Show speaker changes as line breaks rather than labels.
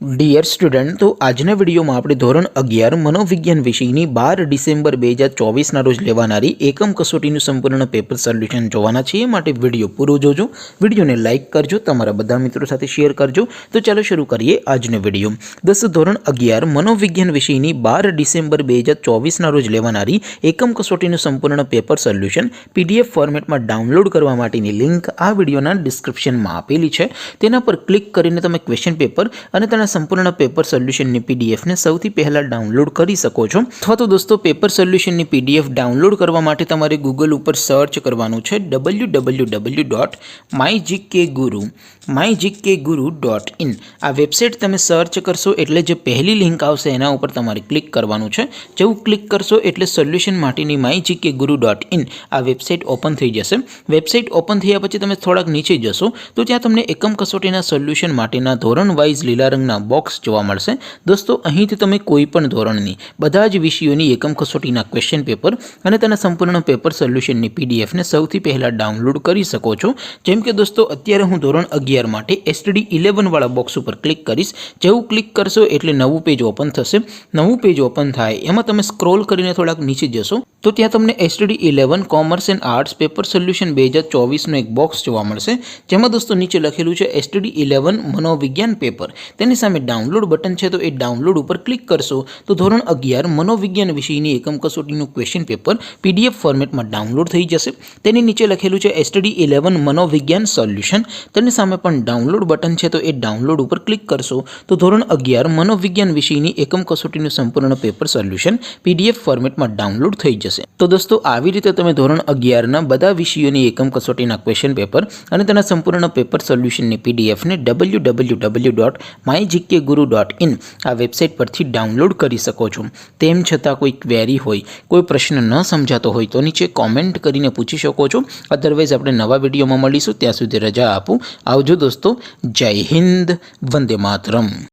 Dear student, તો આજના વિડીયોમાં આપણે ધોરણ 11 મનોવિજ્ઞાન વિષયની 12 ડિસેમ્બર 2024ના રોજ લેવાનારી એકમ કસોટીનું સંપૂર્ણ પેપર સોલ્યુશન જોવાના છીએ। માટે વિડીયો પૂરો જોજો, વિડીયોને લાઇક કરજો, તમારા બધા મિત્રો સાથે શેર કરજો। તો ચાલો શરૂ કરીએ આજનો વિડીયો। દોસ્તો, ધોરણ 11 મનોવિજ્ઞાન વિષયની 12 ડિસેમ્બર 2024ના રોજ લેવાનારી એકમ કસોટીનું સંપૂર્ણ પેપર સોલ્યુશન PDF ફોર્મેટમાં ડાઉનલોડ કરવા માટેની લિંક આ વિડીયોના ડિસ્ક્રિપ્શનમાં આપેલી છે। તેના પર ક્લિક કરીને તમે ક્વેશ્ચન પેપર અને તેના સંપૂર્ણ પેપર સોલ્યુશનની PDF ને સૌથી પહેલાં ડાઉનલોડ કરી શકો છો। અથવા તો દોસ્તો, પેપર સોલ્યુશનની PDF ડાઉનલોડ કરવા માટે તમારે ગૂગલ ઉપર સર્ચ કરવાનું છે www.mygkguru.in। આ વેબસાઇટ તમે સર્ચ કરશો એટલે જે પહેલી લિંક આવશે એના ઉપર તમારે ક્લિક કરવાનું છે। જેવું ક્લિક કરશો એટલે સોલ્યુશન માટેની mygkguru.in આ વેબસાઇટ ઓપન થઈ જશે। વેબસાઇટ ઓપન થયા પછી તમે થોડાક નીચે જશો તો ત્યાં તમને એકમ કસોટીના સોલ્યુશન માટેના ધોરણ વાઇઝ લીલા રંગના બોક્સ જોવા મળશે। દોસ્તો, અહીંથી તમે કોઈ પણ ધોરણની બધા જ વિષયોની એકમ કસોટીના ક્વેશ્ચન પેપર અને તેના સંપૂર્ણ પેપર સોલ્યુશનની PDF ને સૌથી પહેલાં ડાઉનલોડ કરી શકો છો। જેમ કે દોસ્તો, અત્યારે હું ધોરણ 11 માટે STD 11 વાળા બોક્સ ઉપર ક્લિક કરીશ। જેવું ક્લિક કરશો એટલે નવું પેજ ઓપન થશે। નવું પેજ ઓપન થાય એમાં તમે સ્ક્રોલ કરીને થોડાક નીચે જશો તો ત્યાં તમને STD 11 commerce and arts paper solution 2024નો એક બોક્સ જોવા મળશે। જેમાં દોસ્તો નીચે લખેલું છે STD 11 મનોવિજ્ઞાન પેપર। તેની સામે ડાઉનલોડ બટન છે, તો એ ડાઉનલોડ ઉપર ક્લિક કરશો તો ધોરણ 11 મનોવિજ્ઞાન વિષયની એકમ કસોટીનું ક્વેશ્ચન પેપર PDF ફોર્મેટમાં ડાઉનલોડ થઈ જશે। તેની નીચે લખેલું છે STD 11 મનોવિજ્ઞાન સોલ્યુશન। તેની સામે પણ ડાઉનલોડ બટન છે, તો એ ડાઉનલોડ ઉપર ક્લિક કરશો તો ધોરણ 11 મનોવિજ્ઞાન વિષયની એકમ કસોટીનું સંપૂર્ણ પેપર સોલ્યુશન PDF ફોર્મેટમાં ડાઉનલોડ થઈ જશે। તો દોસ્તો, આવી રીતે તમે ધોરણ 11ના બધા વિષયોની એકમ કસોટીના ક્વેશ્ચન પેપર અને તેના સંપૂર્ણ પેપર સોલ્યુશનની PDF ને www.mygkguru.in આ વેબસાઇટ પરથી ડાઉનલોડ કરી શકો છો। તેમ છતાં કોઈ ક્વેરી હોય, કોઈ પ્રશ્ન ન સમજાતો હોય તો નીચે કોમેન્ટ કરીને પૂછી શકો છો। અધરવાઇઝ આપણે નવા વિડીયોમાં મળીશું, ત્યાં સુધી રજા આપું। આવજો દોસ્તો, જય હિન્દ, વંદે માતરમ।